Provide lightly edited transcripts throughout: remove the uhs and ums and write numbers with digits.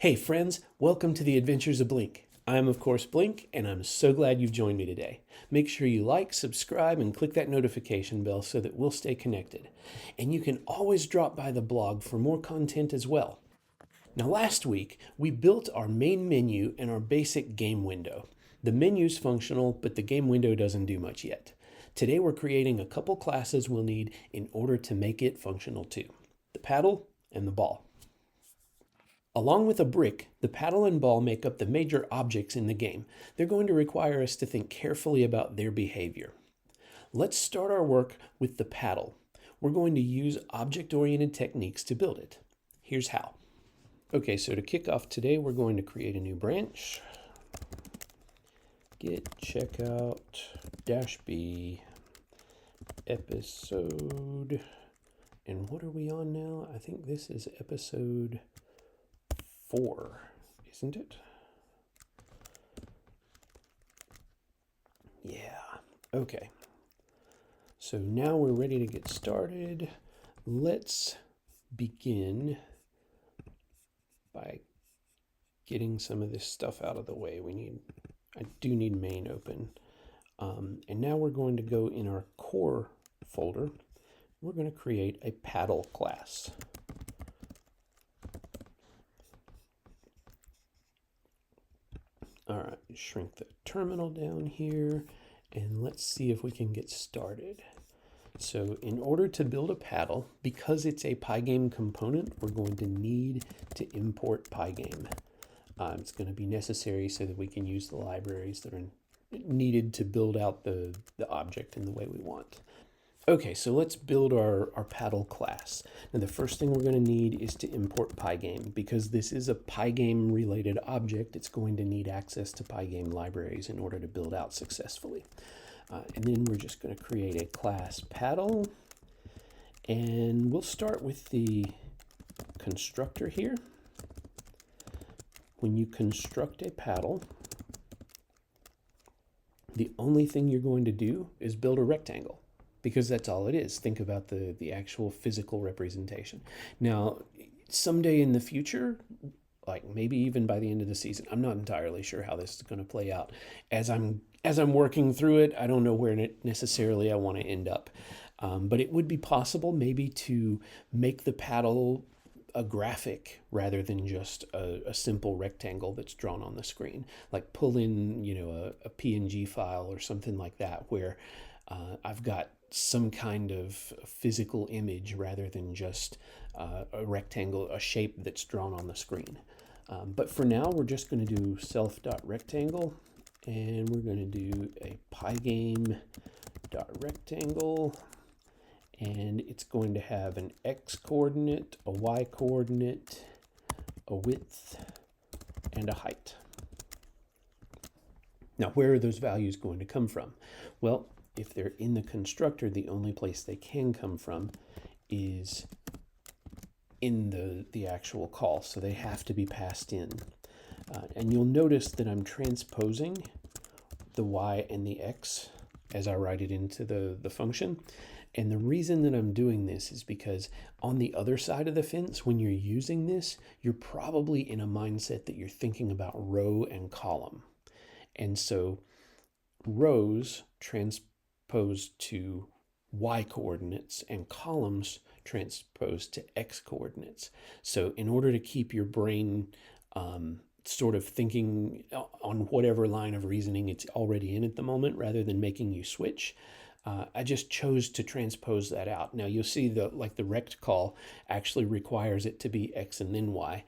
Hey friends, welcome to the Adventures of Blink. I'm of course Blink, and I'm so glad you've joined me today. Make sure you like, subscribe, and click that notification bell so that we'll stay connected. And you can always drop by the blog for more content as well. Now last week, we built our main menu and our basic game window. The menu's functional, but the game window doesn't do much yet. Today we're creating a couple classes we'll need in order to make it functional too. The paddle and the ball. Along with a brick, the paddle and ball make up the major objects in the game. They're going to require us to think carefully about their behavior. Let's start our work with the paddle. We're going to use object-oriented techniques to build it. Here's how. Okay, so to kick off today, we're going to create a new branch. Get checkout -b episode. And what are we on now? I think this is episode 4, isn't it? Yeah, okay. So now we're ready to get started. Let's begin by getting some of this stuff out of the way. I do need main open. And now we're going to go in our core folder. We're going to create a paddle class. All right, shrink the terminal down here, and let's see if we can get started. So in order to build a paddle, because it's a Pygame component, we're going to need to import Pygame. It's going to be necessary so that we can use the libraries that are needed to build out the object in the way we want. Okay, so let's build our paddle class. Now the first thing we're going to need is to import Pygame. Because this is a Pygame related object, it's going to need access to Pygame libraries in order to build out successfully. And then we're just going to create a class paddle. And we'll start with the constructor here. When you construct a paddle, the only thing you're going to do is build a rectangle. Because that's all it is. Think about the actual physical representation. Now, someday in the future, like maybe even by the end of the season, I'm not entirely sure how this is going to play out. As I'm working through it, I don't know where necessarily I want to end up. But it would be possible maybe to make the paddle a graphic rather than just a simple rectangle that's drawn on the screen. Like pull in, a PNG file or something like that where I've got some kind of physical image rather than just a rectangle, a shape that's drawn on the screen. But for now, we're just going to do self.rectangle, and we're going to do a pygame.rectangle, and it's going to have an x coordinate, a y coordinate, a width, and a height. Now, where are those values going to come from? Well, if they're in the constructor, the only place they can come from is in the actual call. So they have to be passed in. And you'll notice that I'm transposing the y and the x as I write it into the function. And the reason that I'm doing this is because on the other side of the fence, when you're using this, you're probably in a mindset that you're thinking about row and column. And so rows transposed to y coordinates and columns transposed to x coordinates. So in order to keep your brain sort of thinking on whatever line of reasoning it's already in at the moment rather than making you switch, I just chose to transpose that out. Now you'll see the rect call actually requires it to be x and then y.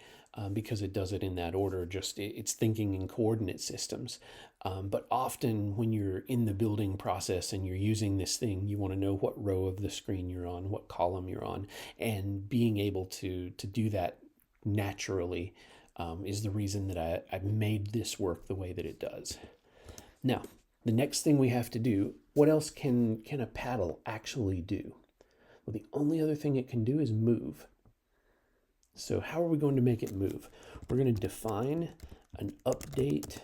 Because it does it in that order, it's thinking in coordinate systems. But often when you're in the building process and you're using this thing, you want to know what row of the screen you're on, what column you're on, and being able to do that naturally is the reason that I made this work the way that it does. Now, the next thing we have to do, what else can a paddle actually do? Well, the only other thing it can do is move. So how are we going to make it move? We're going to define an update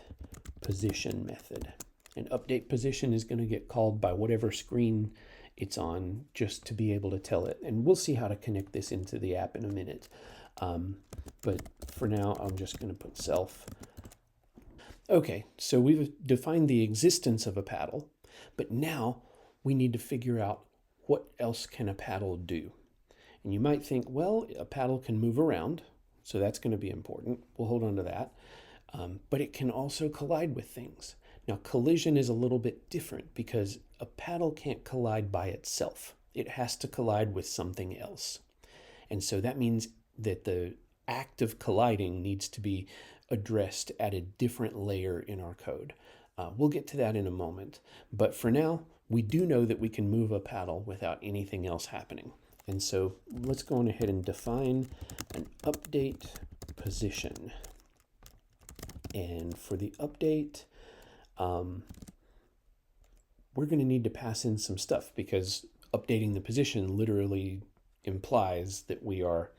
position method. And update position is going to get called by whatever screen it's on just to be able to tell it. And we'll see how to connect this into the app in a minute. But for now, I'm just going to put self. Okay, so we've defined the existence of a paddle, but now we need to figure out what else can a paddle do. And you might think, well, a paddle can move around, so that's going to be important. We'll hold on to that. But it can also collide with things. Now, collision is a little bit different because a paddle can't collide by itself. It has to collide with something else. And so that means that the act of colliding needs to be addressed at a different layer in our code. We'll get to that in a moment. But for now, we do know that we can move a paddle without anything else happening. And so let's go on ahead and define an update position. And for the update, we're going to need to pass in some stuff because updating the position literally implies that we are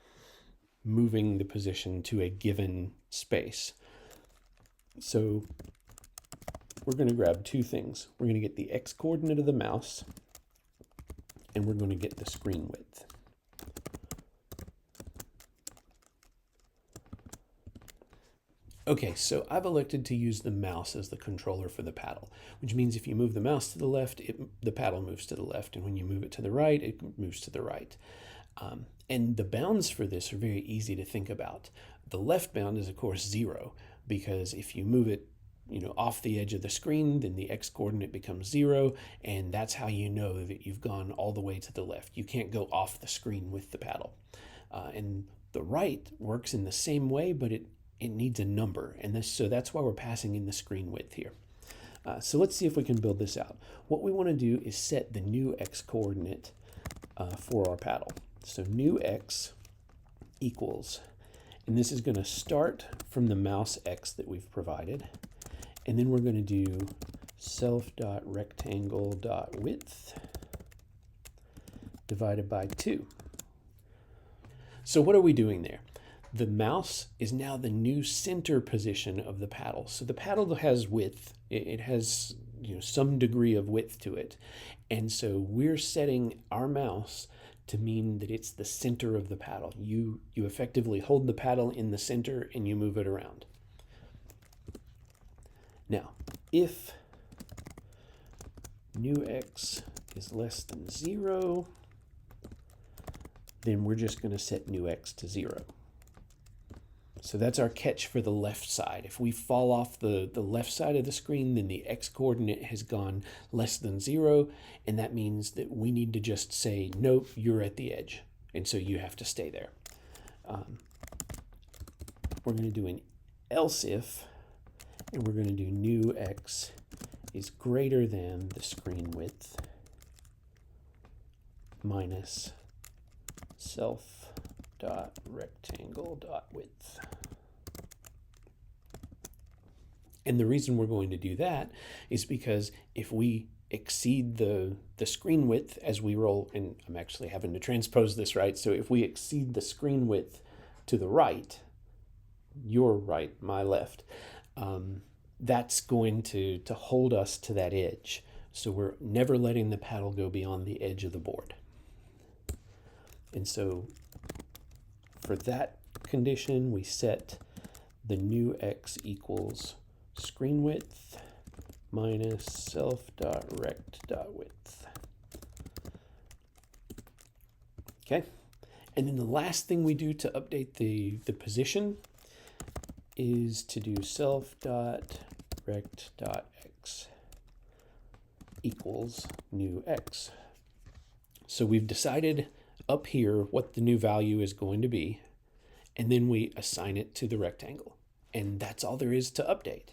moving the position to a given space. So we're going to grab two things. We're going to get the x coordinate of the mouse, and we're going to get the screen width. Okay, so I've elected to use the mouse as the controller for the paddle, which means if you move the mouse to the left, the paddle moves to the left, and when you move it to the right, it moves to the right. And the bounds for this are very easy to think about. The left bound is, of course, 0, because if you move it off the edge of the screen, then the x coordinate becomes 0, and that's how you know that you've gone all the way to the left. You can't go off the screen with the paddle. And the right works in the same way, but it needs a number, and so that's why we're passing in the screen width here. So let's see if we can build this out. What we want to do is set the new x coordinate for our paddle. So new x equals, and this is going to start from the mouse x that we've provided, and then we're going to do self.rectangle.width divided by 2. So what are we doing there? The mouse is now the new center position of the paddle. So the paddle has width. It has some degree of width to it. And so we're setting our mouse to mean that it's the center of the paddle. You effectively hold the paddle in the center and you move it around. Now, if new x is less than 0, then we're just going to set new x to 0. So that's our catch for the left side. If we fall off the left side of the screen, then the x coordinate has gone less than 0, and that means that we need to just say, nope, you're at the edge, and so you have to stay there. We're going to do an else if, and we're going to do new x is greater than the screen width minus self.rectangle.width. And the reason we're going to do that is because if we exceed the screen width as we roll, and I'm actually having to transpose this, right? So if we exceed the screen width to the right, your right, my left, that's going to hold us to that edge. So we're never letting the paddle go beyond the edge of the board. And so for that condition, we set the new x equals screen width minus self.rect.width. Okay, and then the last thing we do to update the position is to do self.rect.x equals new x. So we've decided up here what the new value is going to be, and then we assign it to the rectangle. And that's all there is to update.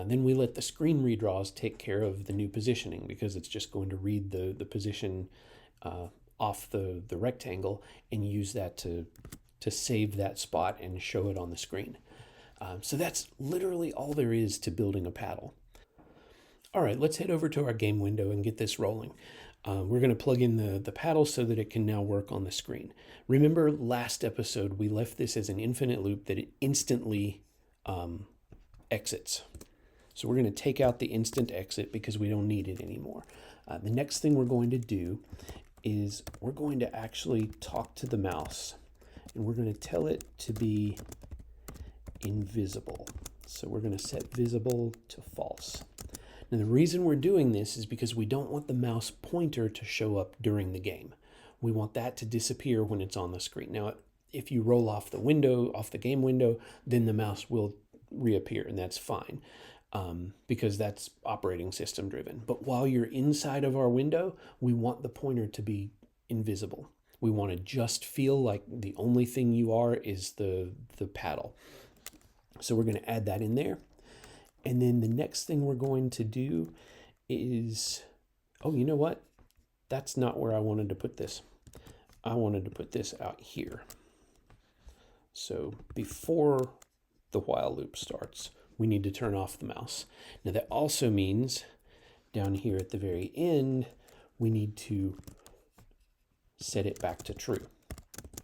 Then we let the screen redraws take care of the new positioning, because it's just going to read the position off the rectangle and use that to save that spot and show it on the screen. So that's literally all there is to building a paddle. All right, let's head over to our game window and get this rolling. We're going to plug in the paddle so that it can now work on the screen. Remember last episode, we left this as an infinite loop that it instantly exits. So we're going to take out the instant exit because we don't need it anymore. The next thing we're going to do is we're going to actually talk to the mouse. and we're going to tell it to be invisible. So we're going to set visible to false. Now the reason we're doing this is because we don't want the mouse pointer to show up during the game. We want that to disappear when it's on the screen. Now, if you roll off the window, off the game window, then the mouse will reappear, and that's fine because that's operating system driven. But while you're inside of our window, we want the pointer to be invisible. We want to just feel like the only thing you are is the paddle. So we're going to add that in there. And then the next thing we're going to do is, oh, you know what? That's not where I wanted to put this. I wanted to put this out here. So before the while loop starts, we need to turn off the mouse. Now that also means down here at the very end, we need to set it back to true.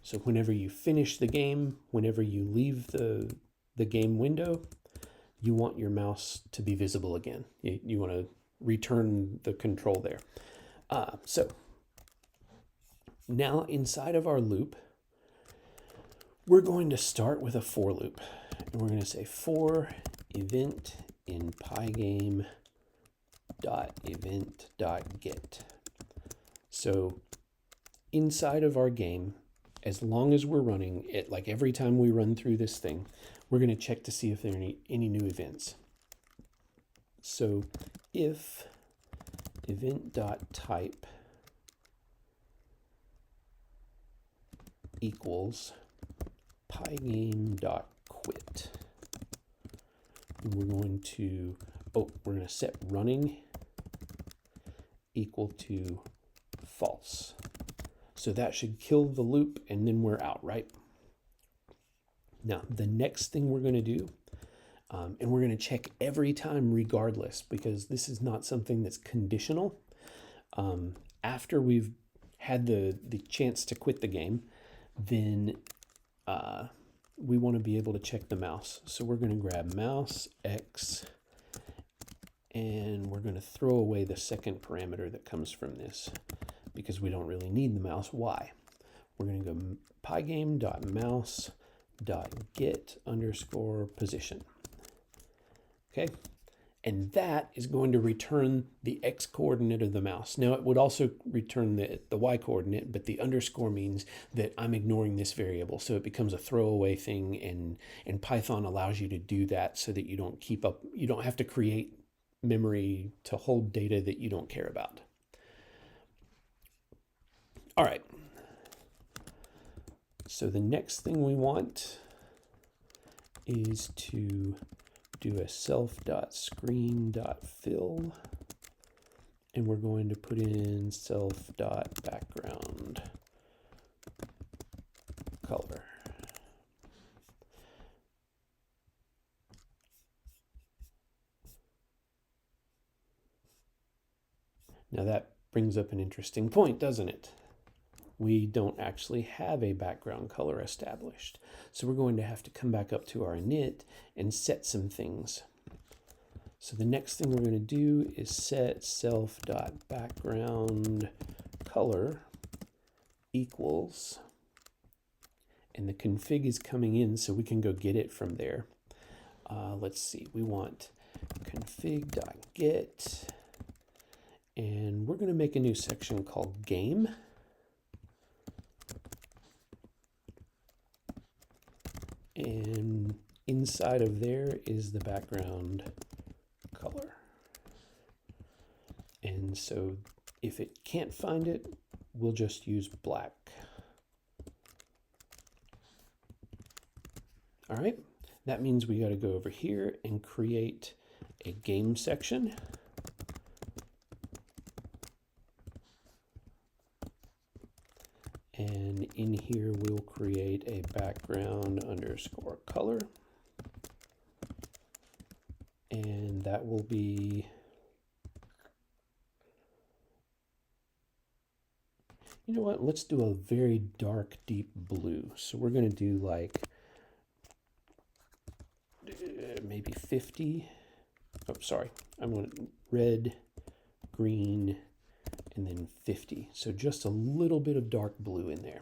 So whenever you finish the game, whenever you leave the game window, you want your mouse to be visible again. You want to return the control there. So now inside of our loop, we're going to start with a for loop. And we're going to say for event in pygame.event.get. So inside of our game, as long as we're running it, like every time we run through this thing, we're going to check to see if there are any new events. So if event.type equals pygame.quit, we're going to set running equal to false. So that should kill the loop, and then we're out, right? Now, the next thing we're going to do, and we're going to check every time regardless, because this is not something that's conditional. After we've had the chance to quit the game, then we want to be able to check the mouse. So we're going to grab mouse X, and we're going to throw away the second parameter that comes from this, because we don't really need the mouse Y. We're going to go pygame.mouse.get_position. Okay, and that is going to return the X coordinate of the mouse. Now it would also return the Y coordinate, but the underscore means that I'm ignoring this variable, so it becomes a throwaway thing, and Python allows you to do that so that you don't have to create memory to hold data that you don't care about. All right, so the next thing we want is to do a self.screen.fill, and we're going to put in self.background color. Now that brings up an interesting point, doesn't it? We don't actually have a background color established. So we're going to have to come back up to our init and set some things. So the next thing we're going to do is set self.background color equals, and the config is coming in so we can go get it from there. Let's see, we want config.get, and we're going to make a new section called game. And inside of there is the background color. And so if it can't find it, we'll just use black. All right, that means we got to go over here and create a game section. And in here, we'll create a background underscore color. And that will be, you know what, let's do a very dark, deep blue. So we're going to do like maybe 50. Oh, sorry. I'm going to red, green, and then 50. So just a little bit of dark blue in there.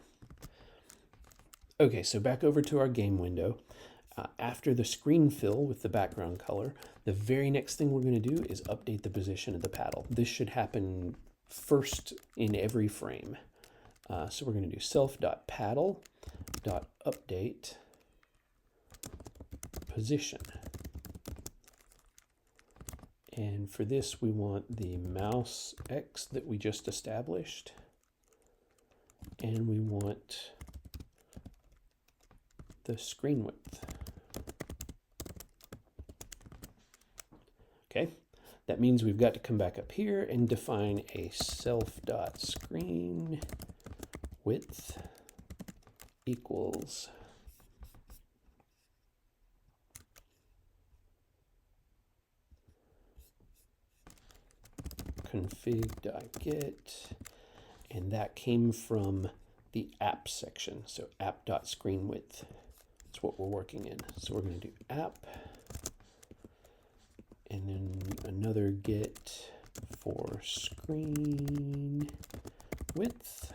Okay, so back over to our game window. After the screen fill with the background color, the very next thing we're going to do is update the position of the paddle. This should happen first in every frame. So we're going to do self.paddle.update position. And for this, we want the mouse X that we just established. And we want the screen width. Okay, that means we've got to come back up here and define a self.screen width equals config.get, and that came from the app section. So app.screenWidth. That's what we're working in. So we're going to do app, and then another get for screen width,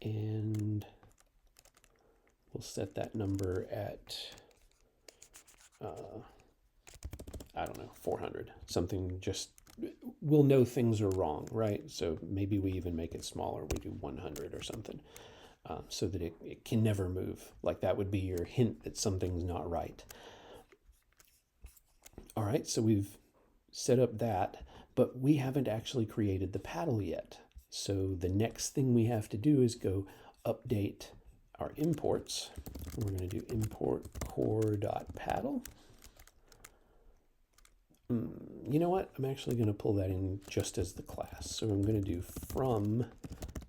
and we'll set that number at I don't know, 400, something. Just, we'll know things are wrong, right? So maybe we even make it smaller. We do 100 or something, so that it can never move. Like, that would be your hint that something's not right. All right, so we've set up that, but we haven't actually created the paddle yet. So the next thing we have to do is go update our imports. We're going to do import core.paddle. You know what? I'm actually going to pull that in just as the class. So I'm going to do from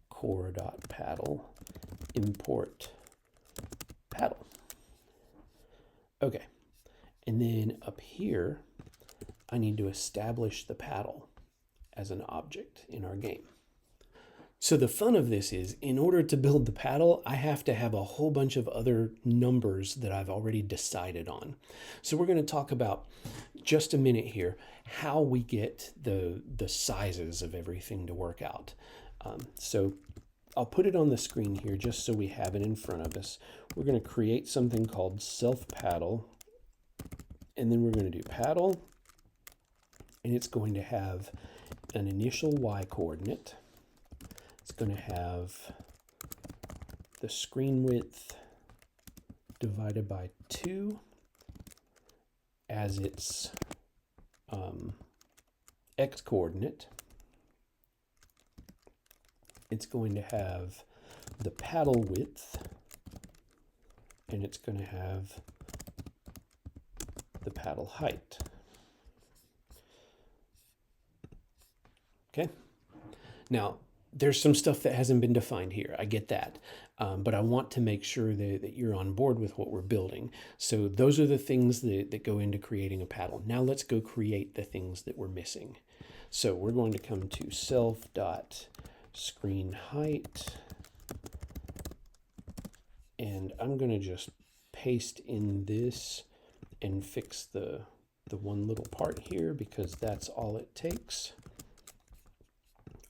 core.paddle import paddle. Okay. And then up here, I need to establish the paddle as an object in our game. So the fun of this is, in order to build the paddle, I have to have a whole bunch of other numbers that I've already decided on. So we're going to talk about, just a minute here, how we get the sizes of everything to work out. So I'll put it on the screen here just so we have it in front of us. We're going to create something called self paddle, and then we're going to do paddle, and it's going to have an initial y coordinate. It's going to have the screen width divided by 2 as its x coordinate. It's going to have the paddle width, and it's going to have the paddle height. Okay. Now, there's some stuff that hasn't been defined here. I get that. But I want to make sure that you're on board with what we're building. So those are the things that go into creating a paddle. Now let's go create the things that we're missing. So we're going to come to self.screen height. And I'm going to just paste in this and fix the one little part here, because that's all it takes.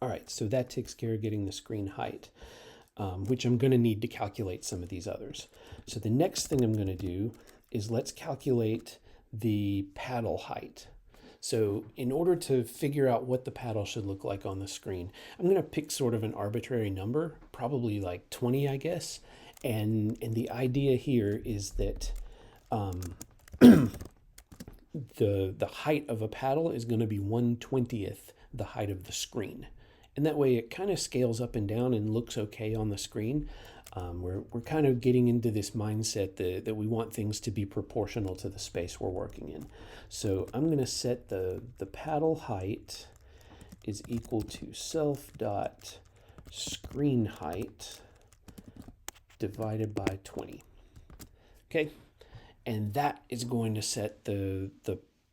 All right, so that takes care of getting the screen height, which I'm going to need to calculate some of these others. So the next thing I'm going to do is let's calculate the paddle height. So in order to figure out what the paddle should look like on the screen, I'm going to pick sort of an arbitrary number, probably like 20, I guess. And the idea here is that the height of a paddle is going to be 1/20th the height of the screen. And that way it kind of scales up and down and looks okay on the screen. We're kind of getting into this mindset that we want things to be proportional to the space we're working in. So I'm going to set the paddle height is equal to self.screen height divided by 20. Okay, and that is going to set the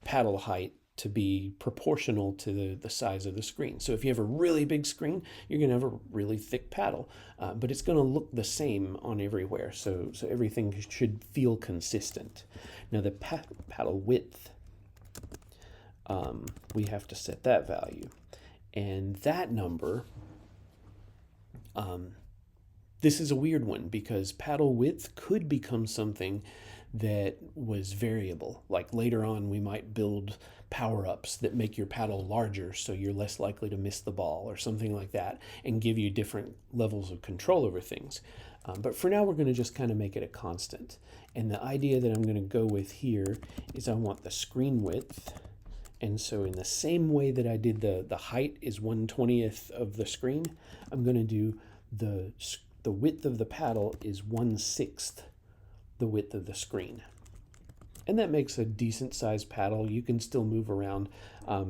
paddle height to be proportional to the size of the screen. So if you have a really big screen, you're going to have a really thick paddle, but it's going to look the same on everywhere. So everything should feel consistent. Now the paddle width, we have to set that value, and that number this is a weird one because paddle width could become something that was variable. Like later on, we might build power-ups that make your paddle larger so you're less likely to miss the ball or something like that and give you different levels of control over things. But for now, we're going to just kind of make it a constant. And the idea that I'm going to go with here is I want the screen width. And so in the same way that I did the height is 1/20th of the screen, I'm going to do the width of the paddle is 1/6 the width of the screen. And that makes a decent sized paddle. You can still move around.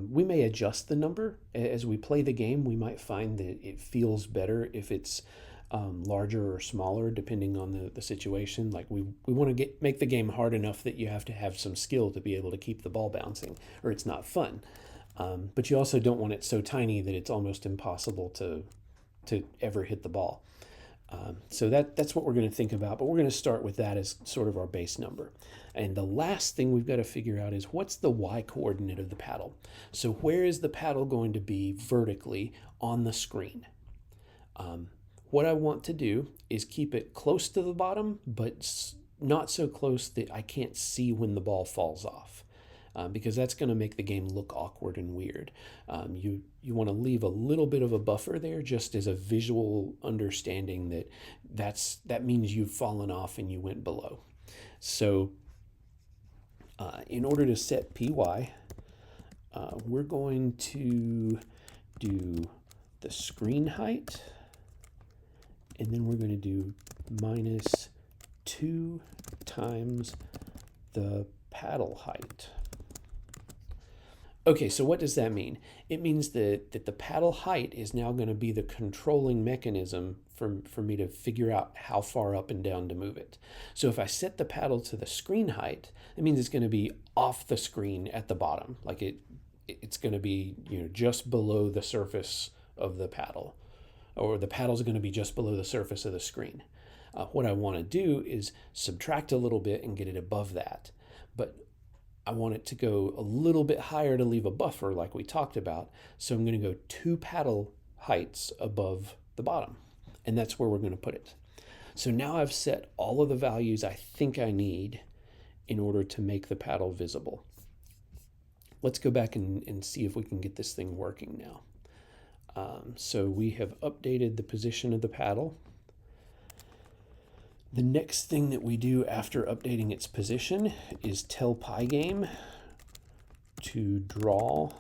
We may adjust the number. As we play the game, we might find that it feels better if it's larger or smaller, depending on the situation. Like we want to make the game hard enough that you have to have some skill to be able to keep the ball bouncing, or it's not fun. But you also don't want it so tiny that it's almost impossible to ever hit the ball. So that's what we're going to think about, but we're going to start with that as sort of our base number. And the last thing we've got to figure out is what's the y coordinate of the paddle. So where is the paddle going to be vertically on the screen? What I want to do is keep it close to the bottom, but not so close that I can't see when the ball falls off. Because that's going to make the game look awkward and weird. You want to leave a little bit of a buffer there just as a visual understanding that means you've fallen off and you went below. So in order to set py, we're going to do the screen height, and then we're going to do -2 times the paddle height. Okay, so what does that mean? It means that the paddle height is now going to be the controlling mechanism for me to figure out how far up and down to move it. So if I set the paddle to the screen height, it means it's going to be off the screen at the bottom. Like it's going to be, just below the surface of the paddle, or the paddle's going to be just below the surface of the screen. What I want to do is subtract a little bit and get it above that. But I want it to go a little bit higher to leave a buffer like we talked about. So I'm going to go 2 paddle heights above the bottom. And that's where we're going to put it. So now I've set all of the values I think I need in order to make the paddle visible. Let's go back and see if we can get this thing working now. So we have updated the position of the paddle. The next thing that we do after updating its position is tell Pygame to draw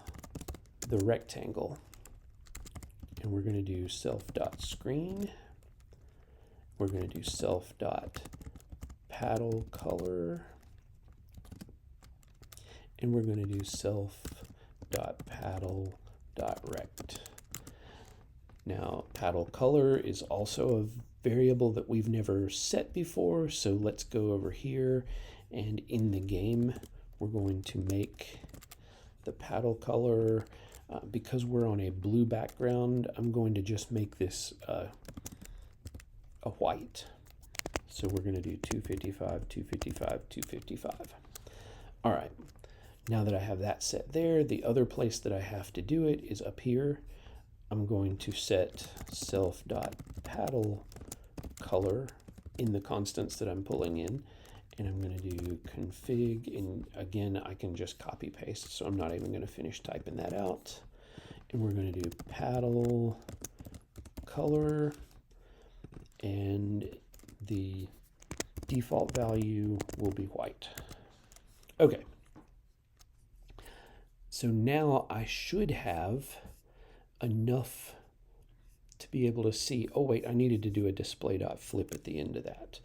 the rectangle. And we're going to do self.screen. We're going to do self.paddle color. And we're going to do self.paddle.rect. Now, paddle color is also a variable that we've never set before, so let's go over here, and in the game we're going to make the paddle color, because we're on a blue background, I'm going to just make this a white. So we're going to do 255, 255, 255. All right, now that I have that set there, the other place that I have to do it is up here. I'm going to set self.paddle color in the constants that I'm pulling in, and I'm going to do config, and again I can just copy paste, so I'm not even going to finish typing that out. And we're going to do paddle color, and the default value will be white. Okay, so now I should have enough to be able to see. Oh wait, I needed to do a display.flip at the end of that,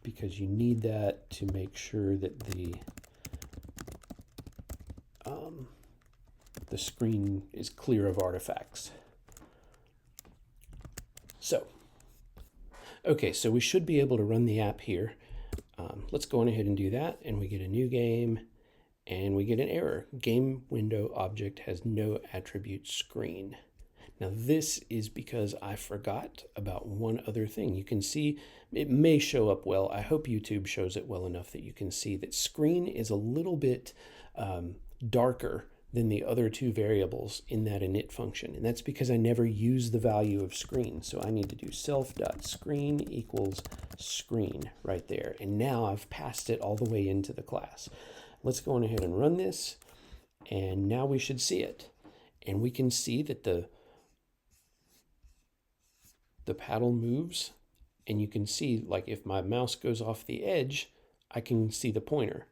because you need that to make sure that the screen is clear of artifacts. So okay, so we should be able to run the app here. Let's go on ahead and do that, and we get a new game, and we get an error. Game window object has no attribute screen. Now this is because I forgot about one other thing. You can see it may show up well. I hope YouTube shows it well enough that you can see that screen is a little bit darker than the other two variables in that init function. And that's because I never use the value of screen. So I need to do self.screen equals screen right there. And now I've passed it all the way into the class. Let's go on ahead and run this. And now we should see it. And we can see that the paddle moves. And you can see, like, if my mouse goes off the edge, I can see the pointer.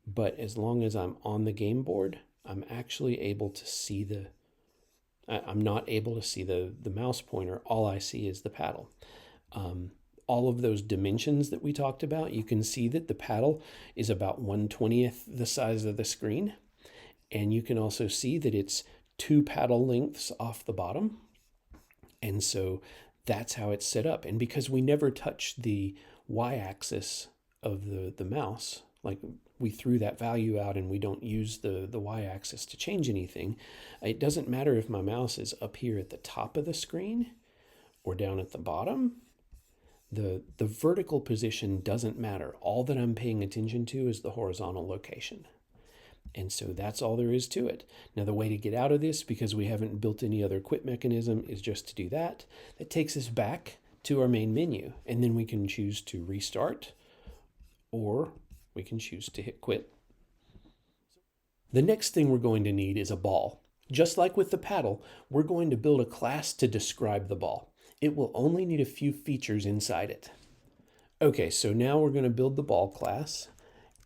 But as long as I'm on the game board, I'm actually able to see I'm not able to see the mouse pointer. All I see is the paddle. All of those dimensions that we talked about, you can see that the paddle is about 1/20th the size of the screen. And you can also see that it's 2 paddle lengths off the bottom. And so that's how it's set up. And because we never touch the y-axis of the mouse, like we threw that value out and we don't use the y-axis to change anything, it doesn't matter if my mouse is up here at the top of the screen or down at the bottom. The vertical position doesn't matter. All that I'm paying attention to is the horizontal location. And so that's all there is to it. Now the way to get out of this, because we haven't built any other quit mechanism, is just to do that. That takes us back to our main menu. And then we can choose to restart, or we can choose to hit quit. The next thing we're going to need is a ball. Just like with the paddle, we're going to build a class to describe the ball. It will only need a few features inside it. Okay, so now we're going to build the ball class.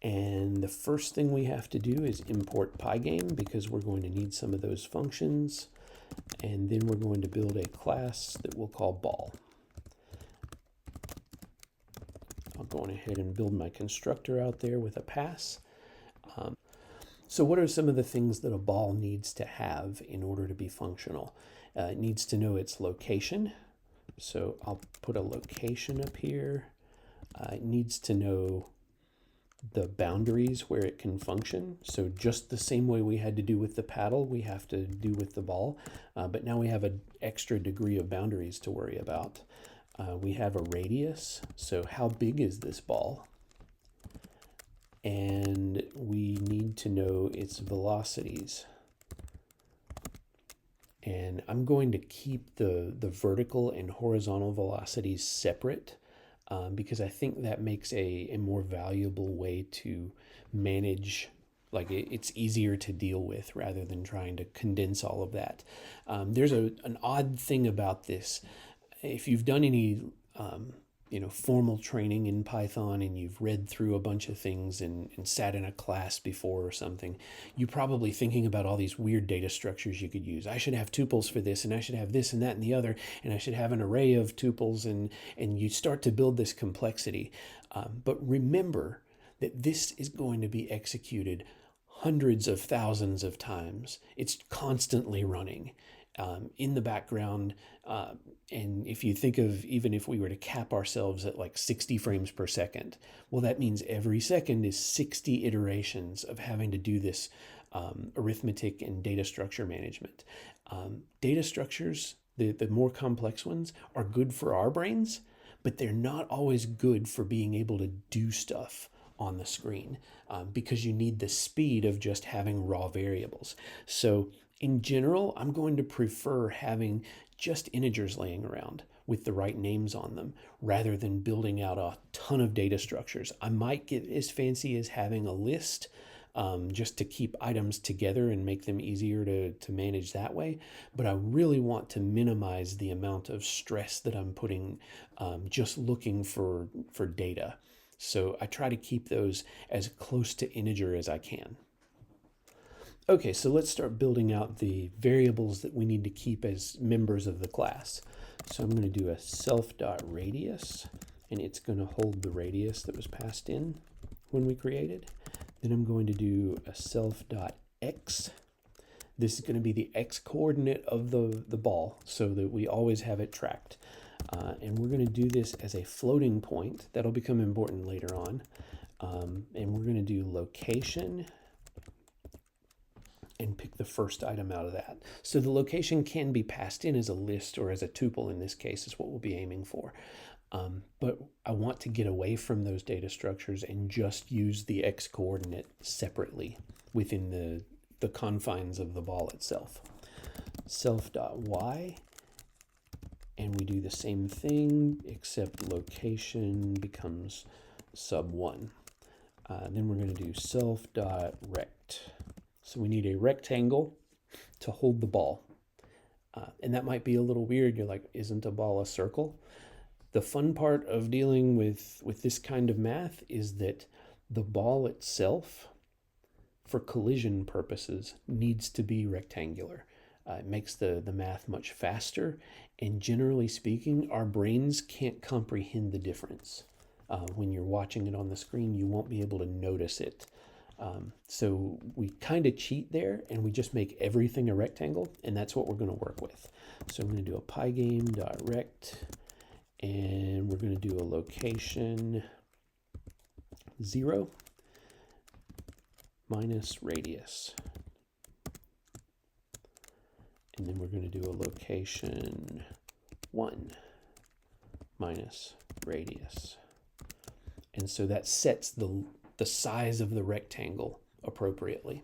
And the first thing we have to do is import Pygame, because we're going to need some of those functions. And then we're going to build a class that we'll call ball. I'll go on ahead and build my constructor out there with a pass. So what are some of the things that a ball needs to have in order to be functional? It needs to know its location. So I'll put a location up here. It needs to know the boundaries where it can function. So just the same way we had to do with the paddle, we have to do with the ball. But now we have an extra degree of boundaries to worry about. We have a radius. So how big is this ball? And we need to know its velocities. And I'm going to keep the vertical and horizontal velocities separate, because I think that makes a more valuable way to manage, like it's easier to deal with rather than trying to condense all of that. There's an odd thing about this. If you've done any formal training in Python and you've read through a bunch of things and sat in a class before or something, you're probably thinking about all these weird data structures you could use. I should have tuples for this, and I should have this and that and the other, and I should have an array of tuples, and you start to build this complexity. But remember that this is going to be executed hundreds of thousands of times. It's constantly running in the background. And if you think of, even if we were to cap ourselves at like 60 frames per second, well, that means every second is 60 iterations of having to do this arithmetic and data structure management. Data structures, the more complex ones, are good for our brains, but they're not always good for being able to do stuff on the screen, because you need the speed of just having raw variables. So in general, I'm going to prefer having just integers laying around with the right names on them, rather than building out a ton of data structures. I might get as fancy as having a list, just to keep items together and make them easier to manage that way. But I really want to minimize the amount of stress that I'm putting just looking for data. So I try to keep those as close to integer as I can. Okay, so let's start building out the variables that we need to keep as members of the class. So I'm going to do a self.radius, and it's going to hold the radius that was passed in when we created. Then I'm going to do a self.x. This is going to be the x coordinate of the ball, so that we always have it tracked. And we're going to do this as a floating point. That'll become important later on. And we're going to do location and pick the first item out of that. So the location can be passed in as a list or as a tuple. In this case is what we'll be aiming for. But I want to get away from those data structures and just use the x coordinate separately within the confines of the ball itself. Self.y, and we do the same thing, except location becomes sub1. Then we're going to do self.rect. So we need a rectangle to hold the ball. And that might be a little weird. You're like, isn't a ball a circle? The fun part of dealing with this kind of math is that the ball itself, for collision purposes, needs to be rectangular. It makes the math much faster, and generally speaking, our brains can't comprehend the difference. When you're watching it on the screen, you won't be able to notice it. So we kind of cheat there, and we just make everything a rectangle, and that's what we're going to work with. So I'm going to do a pygame.rect, and we're going to do a location 0 minus radius. And then we're going to do a location 1 minus radius. And so that sets the size of the rectangle appropriately.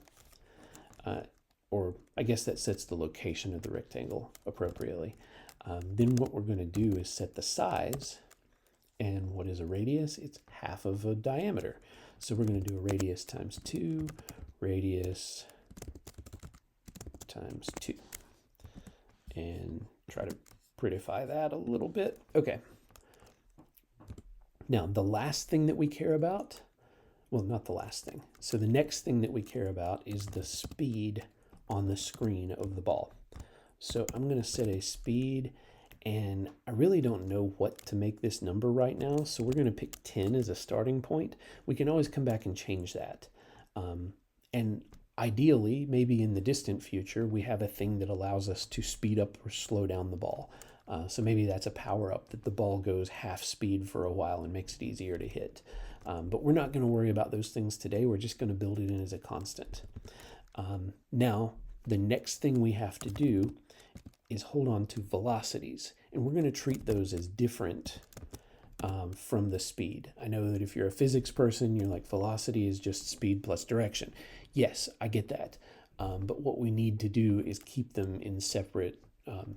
Or I guess that sets the location of the rectangle appropriately. Then what we're going to do is set the size. And what is a radius? It's half of a diameter. So we're going to do a radius times 2, radius times 2. And try to prettify that a little bit. Okay. Now, the last thing that we care about, well, not the last thing. So the next thing that we care about is the speed on the screen of the ball. So I'm going to set a speed, and I really don't know what to make this number right now. So we're going to pick 10 as a starting point. We can always come back and change that. And ideally, maybe in the distant future, we have a thing that allows us to speed up or slow down the ball. So maybe that's a power up, that the ball goes half speed for a while and makes it easier to hit. But we're not going to worry about those things today. We're just going to build it in as a constant. Now, the next thing we have to do is hold on to velocities. And we're going to treat those as different from the speed. I know that if you're a physics person, you're like, velocity is just speed plus direction. Yes, I get that. But what we need to do is keep them in separate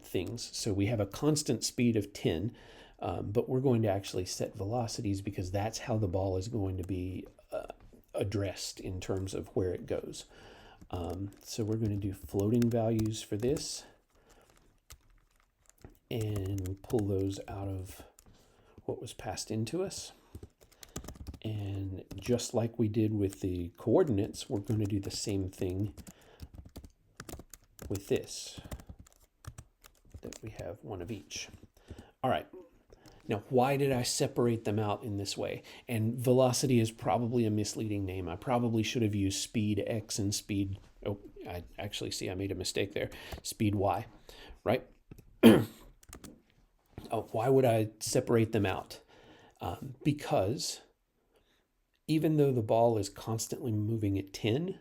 things. So we have a constant speed of 10, but we're going to actually set velocities because that's how the ball is going to be addressed in terms of where it goes. So we're going to do floating values for this and pull those out of what was passed into us. And just like we did with the coordinates, we're going to do the same thing with this, that we have one of each. All right. Now, why did I separate them out in this way? And velocity is probably a misleading name. I probably should have used speed x and speed, oh, I actually see I made a mistake there, speed y, right? Oh, why would I separate them out? Because even though the ball is constantly moving at 10,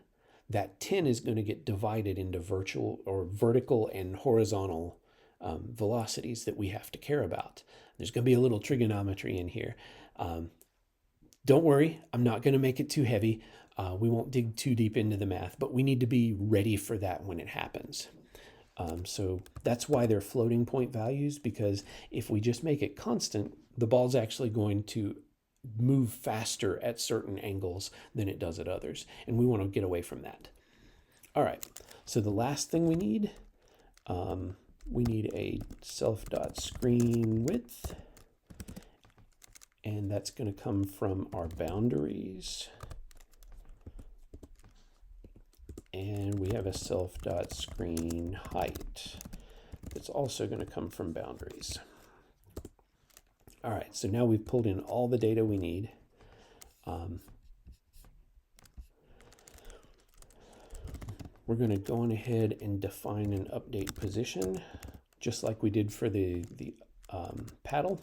that 10 is going to get divided into vertical and horizontal velocities that we have to care about. There's going to be a little trigonometry in here. Don't worry, I'm not going to make it too heavy. We won't dig too deep into the math, but we need to be ready for that when it happens. So that's why they're floating point values, because if we just make it constant, the ball's actually going to move faster at certain angles than it does at others. And we want to get away from that. All right, so the last thing we need a self.screen width, and that's going to come from our boundaries. And we have a self.screen height that's also going to come from boundaries. All right, so now we've pulled in all the data we need. We're going to go on ahead and define an update position, just like we did for the paddle.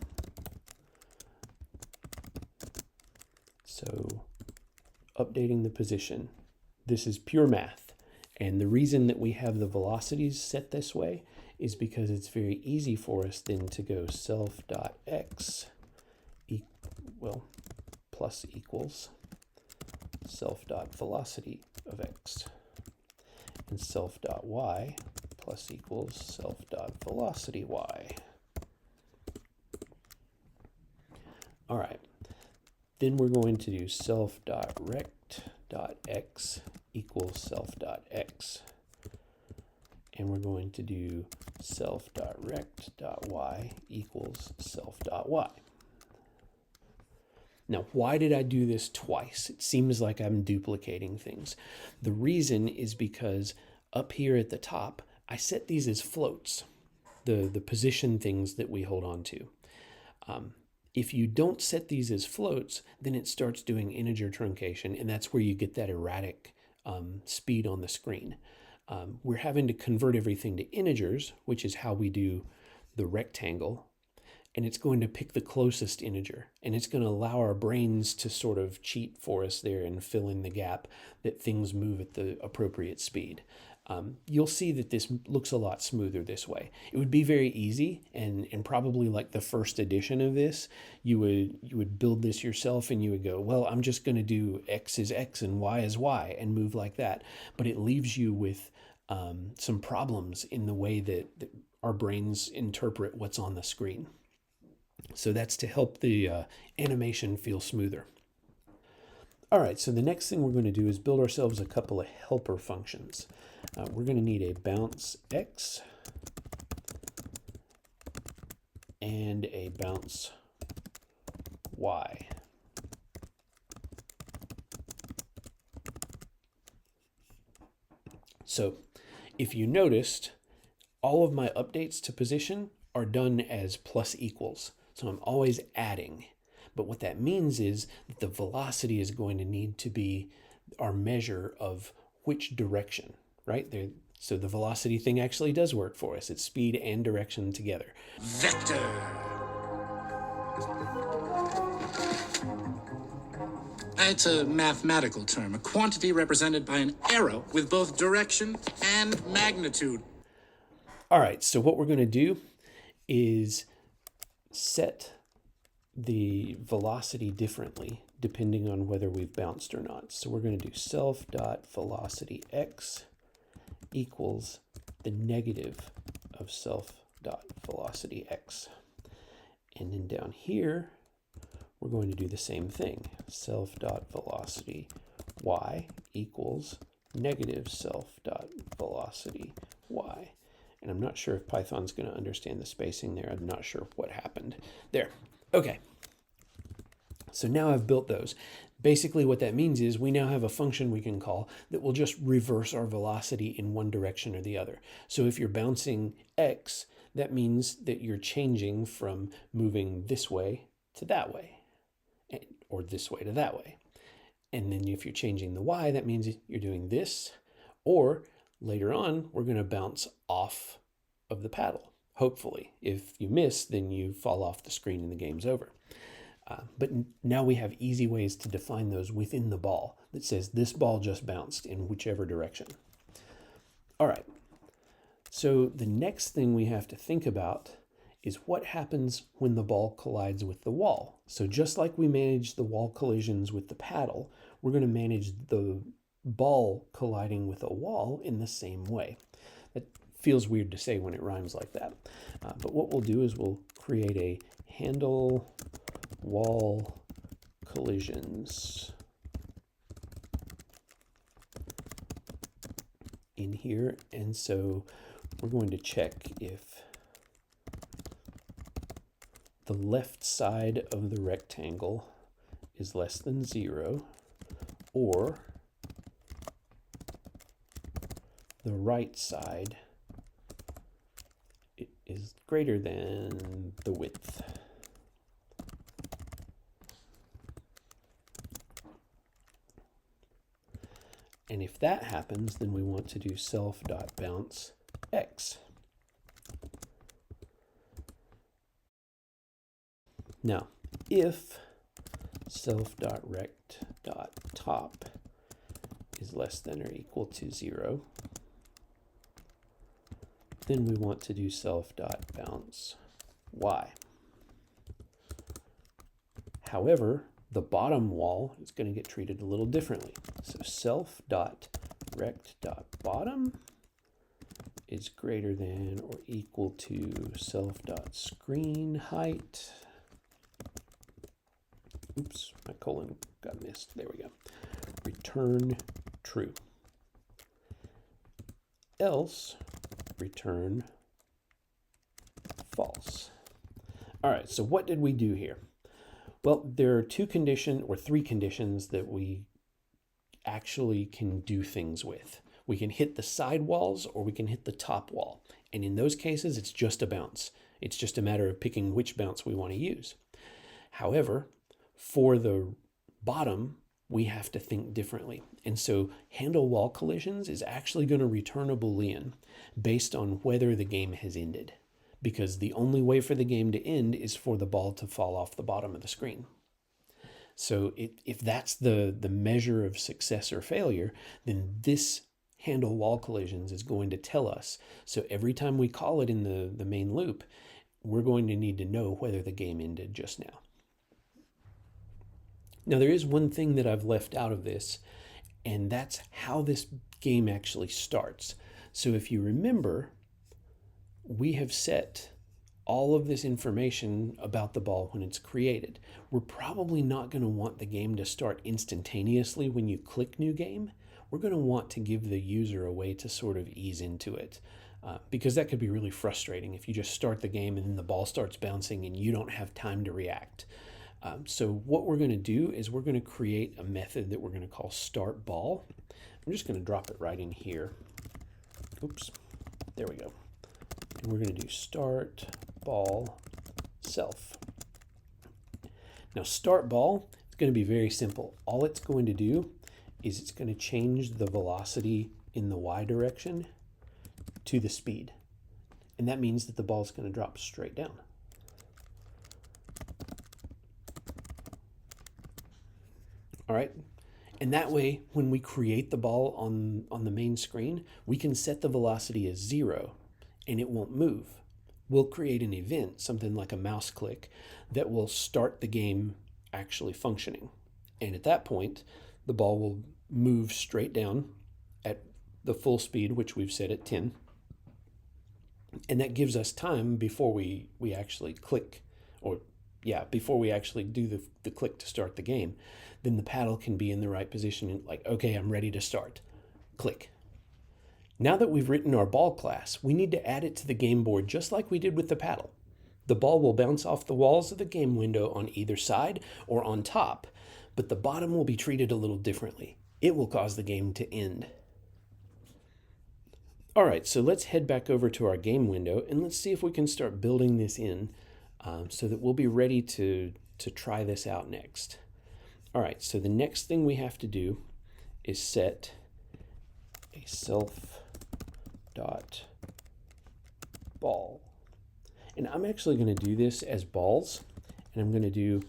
So updating the position. This is pure math. And the reason that we have the velocities set this way is because it's very easy for us then to go self.x plus equals self.velocity of x. and self.y plus equals self.velocity_y. All right, then we're going to do self.rect.x equals self.x. And we're going to do self.rect.y equals self.y. Now, why did I do this twice? It seems like I'm duplicating things. The reason is because up here at the top, I set these as floats, the position things that we hold on to. If you don't set these as floats, then it starts doing integer truncation, and that's where you get that erratic speed on the screen. We're having to convert everything to integers, which is how we do the rectangle, and it's going to pick the closest integer, and it's going to allow our brains to sort of cheat for us there and fill in the gap that things move at the appropriate speed. You'll see that this looks a lot smoother this way. It would be very easy, and probably like the first edition of this, you would build this yourself and you would go, well, I'm just going to do x is x and y is y and move like that. But it leaves you with some problems in the way that our brains interpret what's on the screen. So that's to help the animation feel smoother. All right, so the next thing we're going to do is build ourselves a couple of helper functions. We're going to need a bounce x and a bounce y. So if you noticed, all of my updates to position are done as plus equals. So I'm always adding. But what that means is that the velocity is going to need to be our measure of which direction, right? So the velocity thing actually does work for us. It's speed and direction together. Vector. It's a mathematical term, a quantity represented by an arrow with both direction and magnitude. All right, so what we're going to do is set the velocity differently depending on whether we've bounced or not. So we're going to do self.velocity_x equals the negative of self.velocity_x. And then down here, we're going to do the same thing. Self.velocity_y equals negative self.velocity_y. And I'm not sure if Python's going to understand the spacing there. I'm not sure what happened there. Okay. So now I've built those. Basically what that means is we now have a function we can call that will just reverse our velocity in one direction or the other. So if you're bouncing x, that means that you're changing from moving this way to that way, or this way to that way. And then if you're changing the y, that means you're doing this, or later on, we're going to bounce off of the paddle, hopefully. If you miss, then you fall off the screen and the game's over. But now we have easy ways to define those within the ball that says this ball just bounced in whichever direction. All right, so the next thing we have to think about is what happens when the ball collides with the wall. So just like we manage the wall collisions with the paddle, we're going to manage the ball colliding with a wall in the same way. That feels weird to say when it rhymes like that. But what we'll do is we'll create a handle wall collisions in here. And so we're going to check if the left side of the rectangle is less than 0, or the right side is greater than the width. And if that happens, then we want to do self.bounce x. Now, if self.rect.top is less than or equal to 0, then we want to do self.bounce y. However, the bottom wall is going to get treated a little differently. So self.rect.bottom rect.bottom is greater than or equal to self.screen height. Oops, my colon got missed. There we go. Return true. Else return false. All right, so what did we do here? Well, there are three conditions that we actually can do things with. We can hit the side walls or we can hit the top wall. And in those cases, it's just a bounce. It's just a matter of picking which bounce we want to use. However, for the bottom, we have to think differently. And so handle wall collisions is actually going to return a Boolean based on whether the game has ended, because the only way for the game to end is for the ball to fall off the bottom of the screen. So if that's the measure of success or failure, then this handle wall collisions is going to tell us. So every time we call it in the main loop, we're going to need to know whether the game ended just now. Now, there is one thing that I've left out of this, and that's how this game actually starts. So if you remember, we have set all of this information about the ball when it's created. We're probably not going to want the game to start instantaneously when you click New Game. We're going to want to give the user a way to sort of ease into it, because that could be really frustrating if you just start the game and then the ball starts bouncing and you don't have time to react. So what we're going to do is we're going to create a method that we're going to call start ball. I'm just going to drop it right in here. Oops, there we go. And we're going to do start ball self. Now start ball is going to be very simple. All it's going to do is it's going to change the velocity in the y direction to the speed. And that means that the ball is going to drop straight down. All right, and that way, when we create the ball on the main screen, we can set the velocity as 0, and it won't move. We'll create an event, something like a mouse click, that will start the game actually functioning. And at that point, the ball will move straight down at the full speed, which we've set at 10. And that gives us time before we actually click, before we actually do the click to start the game. Then the paddle can be in the right position and like, okay, I'm ready to start. Click. Now that we've written our ball class, we need to add it to the game board just like we did with the paddle. The ball will bounce off the walls of the game window on either side or on top, but the bottom will be treated a little differently. It will cause the game to end. All right, so let's head back over to our game window and let's see if we can start building this in so that we'll be ready to try this out next. All right, so the next thing we have to do is set a self.ball. And I'm actually going to do this as balls, and I'm going to do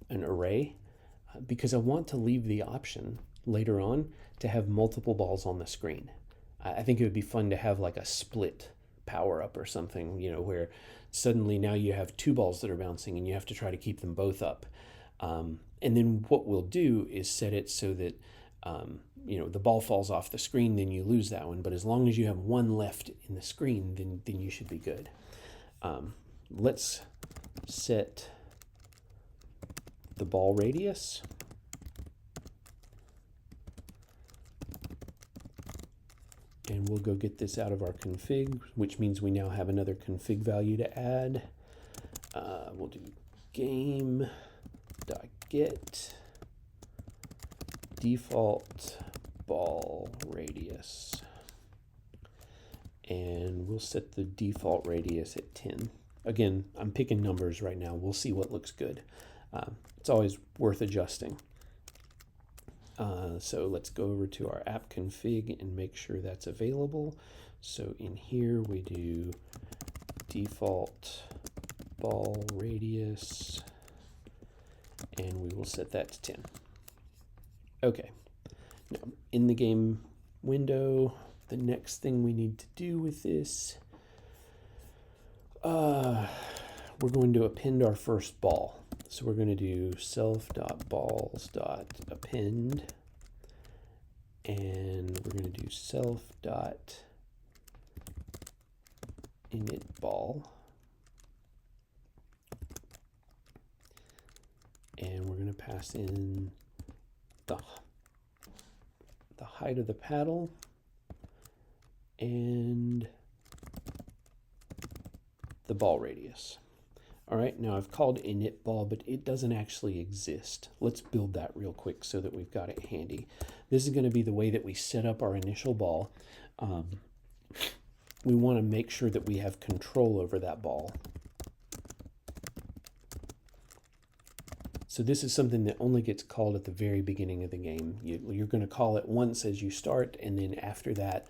an array because I want to leave the option later on to have multiple balls on the screen. I think it would be fun to have like a split power up or something, where suddenly now you have 2 balls that are bouncing and you have to try to keep them both up. And then what we'll do is set it so that, the ball falls off the screen, then you lose that one. But as long as you have one left in the screen, then you should be good. Let's set the ball radius. And we'll go get this out of our config, which means we now have another config value to add. We'll do game.get default ball radius. And we'll set the default radius at 10. Again, I'm picking numbers right now. We'll see what looks good. It's always worth adjusting. So let's go over to our app config and make sure that's available. So in here we do default ball radius, and we will set that to 10. Okay, now in the game window, the next thing we need to do with this, we're going to append our first ball. So we're going to do self.balls.append, and we're going to do self dot init ball, and we're going to pass in the height of the paddle and the ball radius. All right, now I've called init ball, but it doesn't actually exist. Let's build that real quick so that we've got it handy. This is going to be the way that we set up our initial ball. We want to make sure that we have control over that ball. So this is something that only gets called at the very beginning of the game. You're going to call it once as you start, and then after that,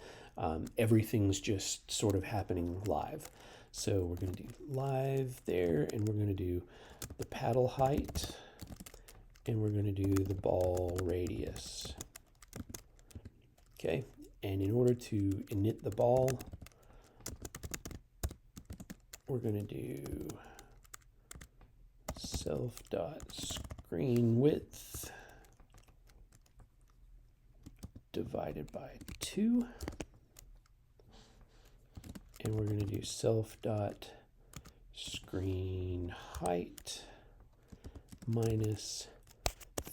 everything's just sort of happening live. So we're going to do live there, and we're going to do the paddle height, and we're going to do the ball radius. Okay, and in order to init the ball, we're going to do self.screen width divided by 2. And we're going to do self.screen height minus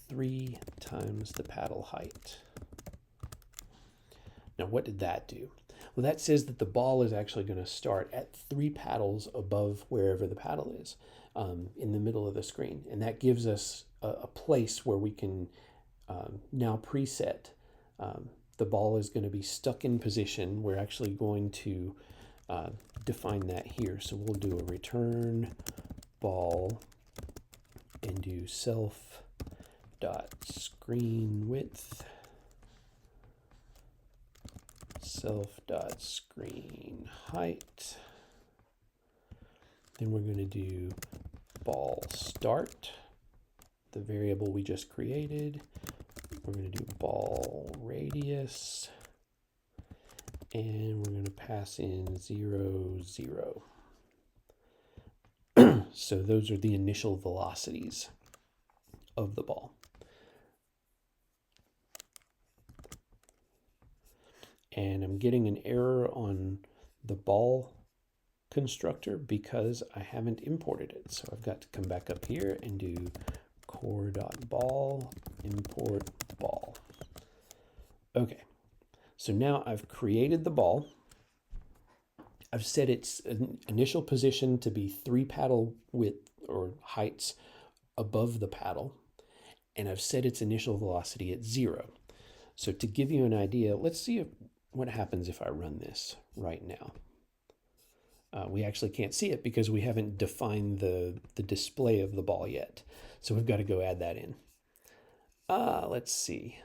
3 times the paddle height. Now, what did that do? Well, that says that the ball is actually going to start at 3 paddles above wherever the paddle is, in the middle of the screen. And that gives us a place where we can now preset. The ball is going to be stuck in position. We're actually going to define that here. So we'll do a return ball and do self.screen width, self.screen height. Then we're going to do ball start, the variable we just created. We're going to do ball radius, and we're going to pass in 0, 0. So those are the initial velocities of the ball. And I'm getting an error on the ball constructor because I haven't imported it. So I've got to come back up here and do core.ball import ball. Okay, so now I've created the ball. I've set its initial position to be 3 paddle width or heights above the paddle, and I've set its initial velocity at 0. So to give you an idea, let's see what happens if I run this right now. We actually can't see it because we haven't defined the display of the ball yet. So we've got to go add that in. Let's see.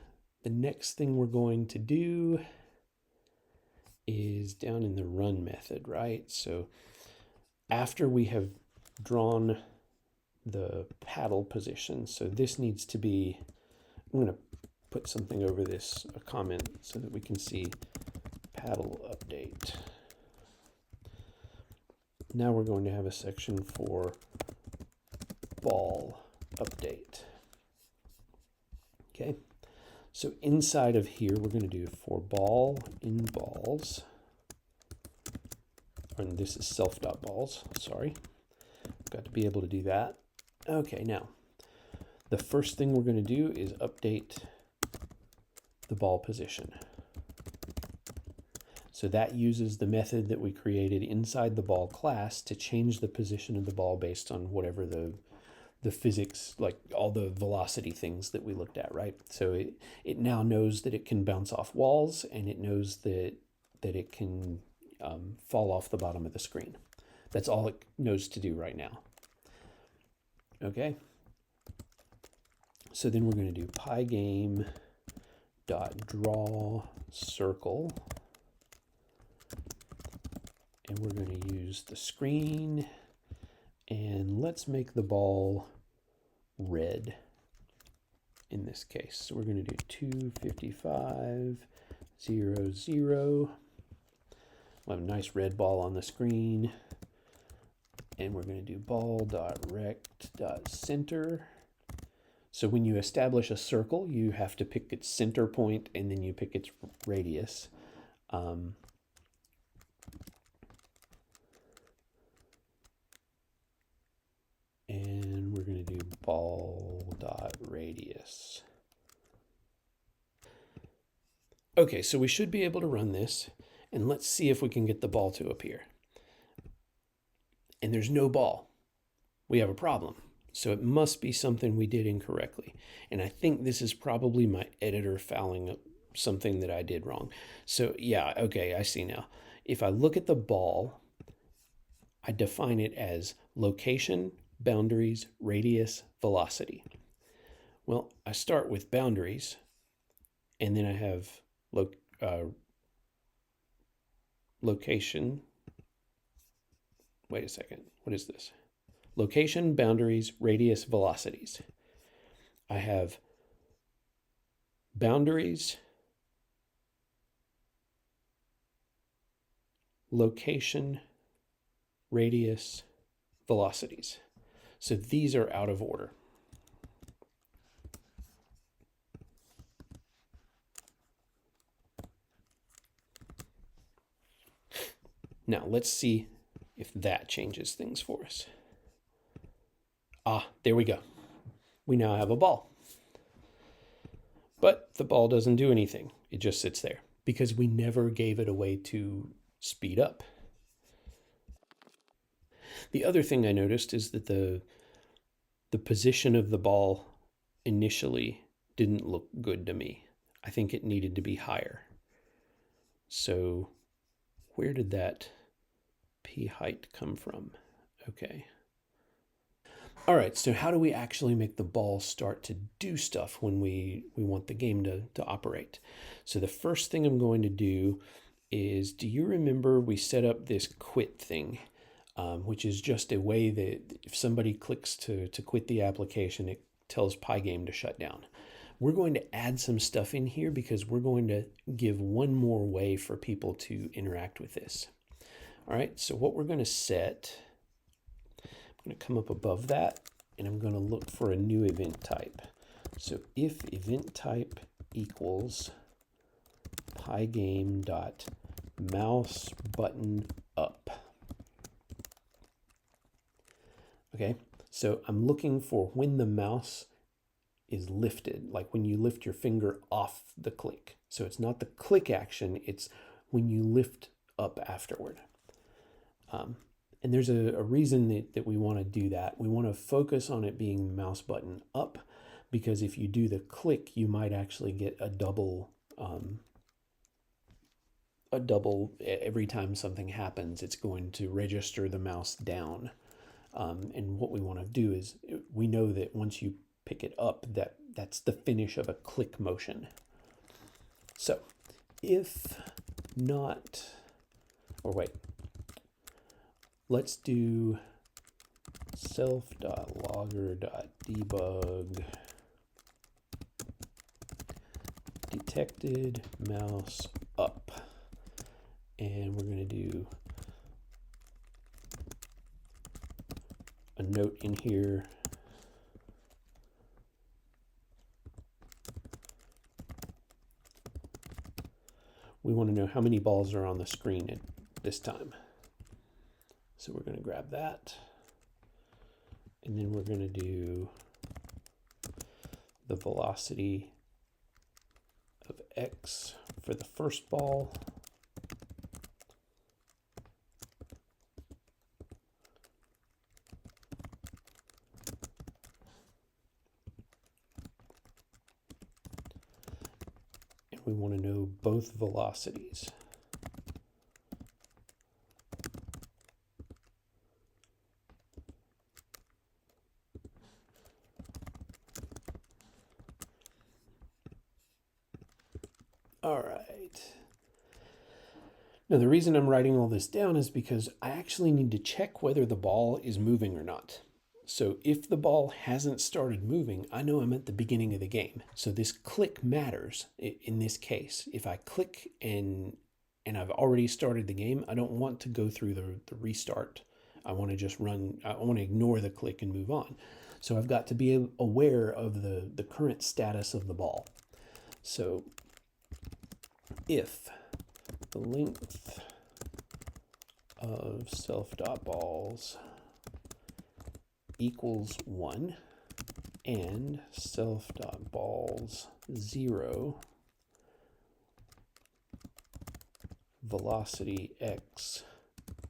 The next thing we're going to do is down in the run method, right? So after we have drawn the paddle position, so this needs to be, I'm going to put something over this, a comment, so that we can see paddle update. Now we're going to have a section for ball update. Okay, so inside of here, we're going to do for ball in balls, and this is self.balls, sorry. Got to be able to do that. Okay, now, the first thing we're going to do is update the ball position. So that uses the method that we created inside the ball class to change the position of the ball based on whatever the physics, like all the velocity things that we looked at, right? So it now knows that it can bounce off walls, and it knows that it can fall off the bottom of the screen. That's all it knows to do right now. Okay. So then we're going to do pygame.draw circle. And we're going to use the screen, and let's make the ball red in this case. So we're going to do 255, 0, 0. We'll have a nice red ball on the screen. And we're going to do ball.rect.center. So when you establish a circle, you have to pick its center point and then you pick its radius. And we're going to do ball.radius. Okay, so we should be able to run this, and let's see if we can get the ball to appear. And there's no ball. We have a problem. So it must be something we did incorrectly. And I think this is probably my editor fouling up something that I did wrong. So yeah, okay, I see now. If I look at the ball, I define it as location, boundaries, radius, velocity. Well, I start with boundaries, and then I have location. Wait a second. What is this? Location, boundaries, radius, velocities. I have boundaries, location, radius, velocities. So these are out of order. Now let's see if that changes things for us. Ah, there we go. We now have a ball. But the ball doesn't do anything. It just sits there because we never gave it a way to speed up. The other thing I noticed is that the position of the ball initially didn't look good to me. I think it needed to be higher. So where did that p height come from? Okay. All right, so how do we actually make the ball start to do stuff when we want the game to operate? So the first thing I'm going to do is, do you remember we set up this quit thing, which is just a way that if somebody clicks to quit the application, it tells Pygame to shut down. We're going to add some stuff in here because we're going to give one more way for people to interact with this. All right, so what we're going to set, I'm going to come up above that, and I'm going to look for a new event type. So if event type equals pygame.mouse button up. Okay, so I'm looking for when the mouse is lifted, like when you lift your finger off the click. So it's not the click action, it's when you lift up afterward. And there's a reason that we want to do that. We want to focus on it being mouse button up, because if you do the click, you might actually get a double every time something happens, it's going to register the mouse down. And what we want to do is, we know that once you pick it up, that's the finish of a click motion. So if not, or wait, let's do self.logger.debug detected mouse up. And we're going to do a note in here. We want to know how many balls are on the screen at this time. So we're going to grab that, and then we're going to do the velocity of x for the first ball. And we want to know both velocities. All right. Now the reason I'm writing all this down is because I actually need to check whether the ball is moving or not. So if the ball hasn't started moving, I know I'm at the beginning of the game. So this click matters in this case. If I click and I've already started the game, I don't want to go through the restart. I want to just run, I want to ignore the click and move on. So I've got to be aware of the current status of the ball. So if the length of self.balls equals 1 and self.balls 0, velocity x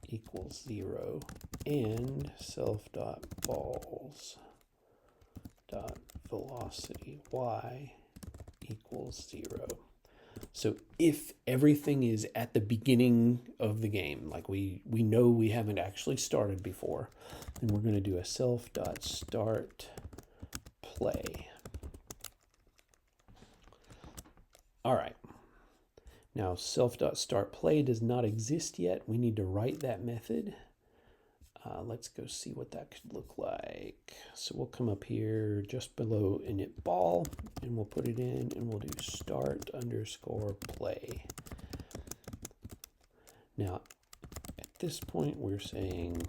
equals 0, and self.balls dot velocity y equals 0. So if everything is at the beginning of the game, like we know we haven't actually started before, then we're going to do a self.start play. All right. Now self.start play does not exist yet. We need to write that method. Let's go see what that could look like. So we'll come up here just below init ball and we'll put it in and we'll do start underscore play. Now at this point we're saying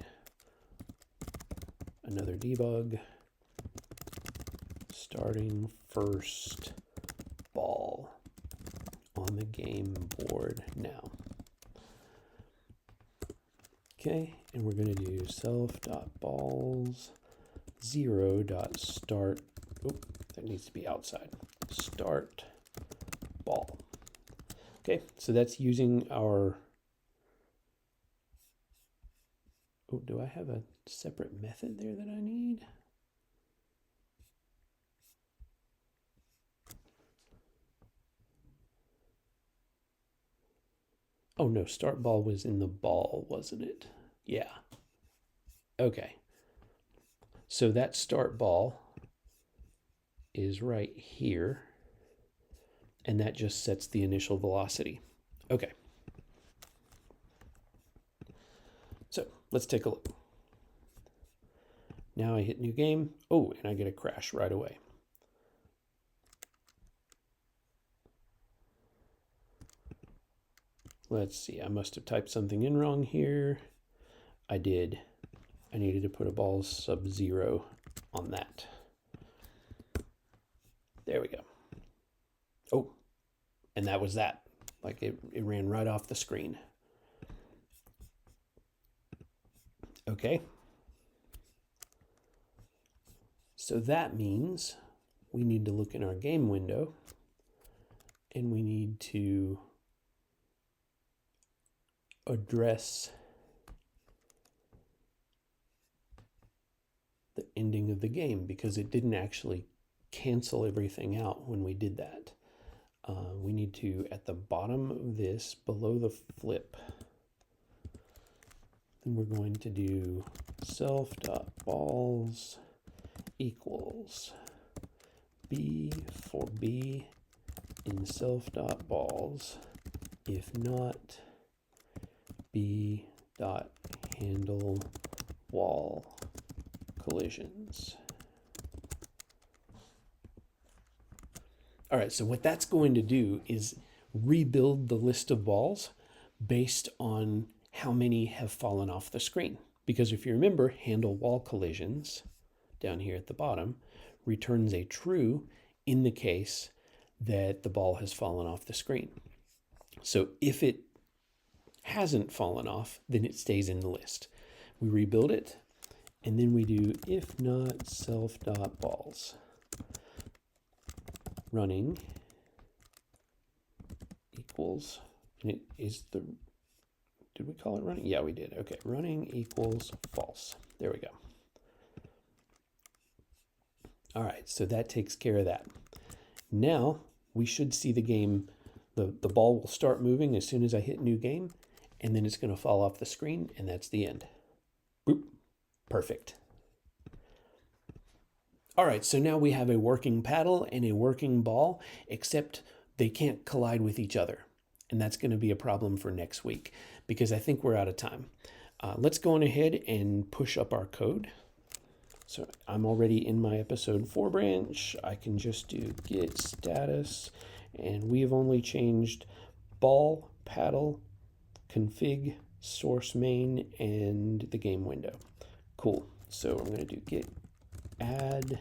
another debug, starting first ball on the game board now. Okay, and we're going to do self.balls 0.start. Oh, that needs to be outside. Start ball. Okay, so that's using our. Oh, do I have a separate method there that I need? Oh no, start ball was in the ball, wasn't it? Yeah. Okay. So that start ball is right here, and that just sets the initial velocity. Okay. So let's take a look. Now I hit new game. Oh, and I get a crash right away. Let's see, I must have typed something in wrong here. I did. I needed to put a ball sub-0 on that. There we go. Oh, and that was that. Like it ran right off the screen. Okay. So that means we need to look in our game window and we need to address the ending of the game because it didn't actually cancel everything out when we did that. We need to, at the bottom of this, below the flip, then we're going to do self.balls equals b for b in self.balls, if not b dot handle wall collisions. All right, so what that's going to do is rebuild the list of balls based on how many have fallen off the screen. Because if you remember, handle wall collisions down here at the bottom returns a true in the case that the ball has fallen off the screen. So if it hasn't fallen off, then it stays in the list. We rebuild it, and then we do if not self.balls running equals, and it is the, did we call it running? Yeah, we did. Okay, running equals false. There we go. All right, so that takes care of that. Now we should see the game, the ball will start moving as soon as I hit new game, and then it's going to fall off the screen, and that's the end. Boop. Perfect. All right, so now we have a working paddle and a working ball, except they can't collide with each other. And that's going to be a problem for next week because I think we're out of time. Let's go on ahead and push up our code. So I'm already in my episode 4 branch. I can just do git status, and we have only changed ball, paddle, config, source main, and the game window. Cool. So I'm going to do git add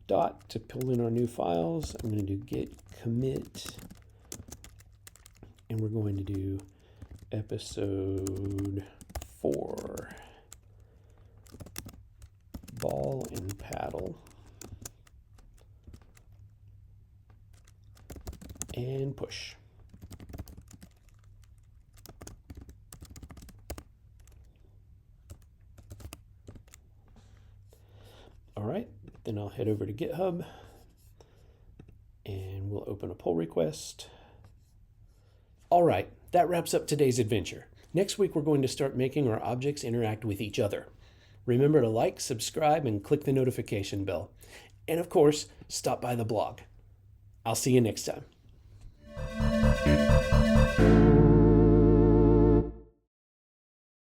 dot to pull in our new files. I'm going to do git commit, and we're going to do episode 4 ball and paddle, and push. All right, then I'll head over to GitHub and we'll open a pull request. All right, that wraps up today's adventure. Next week, we're going to start making our objects interact with each other. Remember to like, subscribe, and click the notification bell. And of course, stop by the blog. I'll see you next time.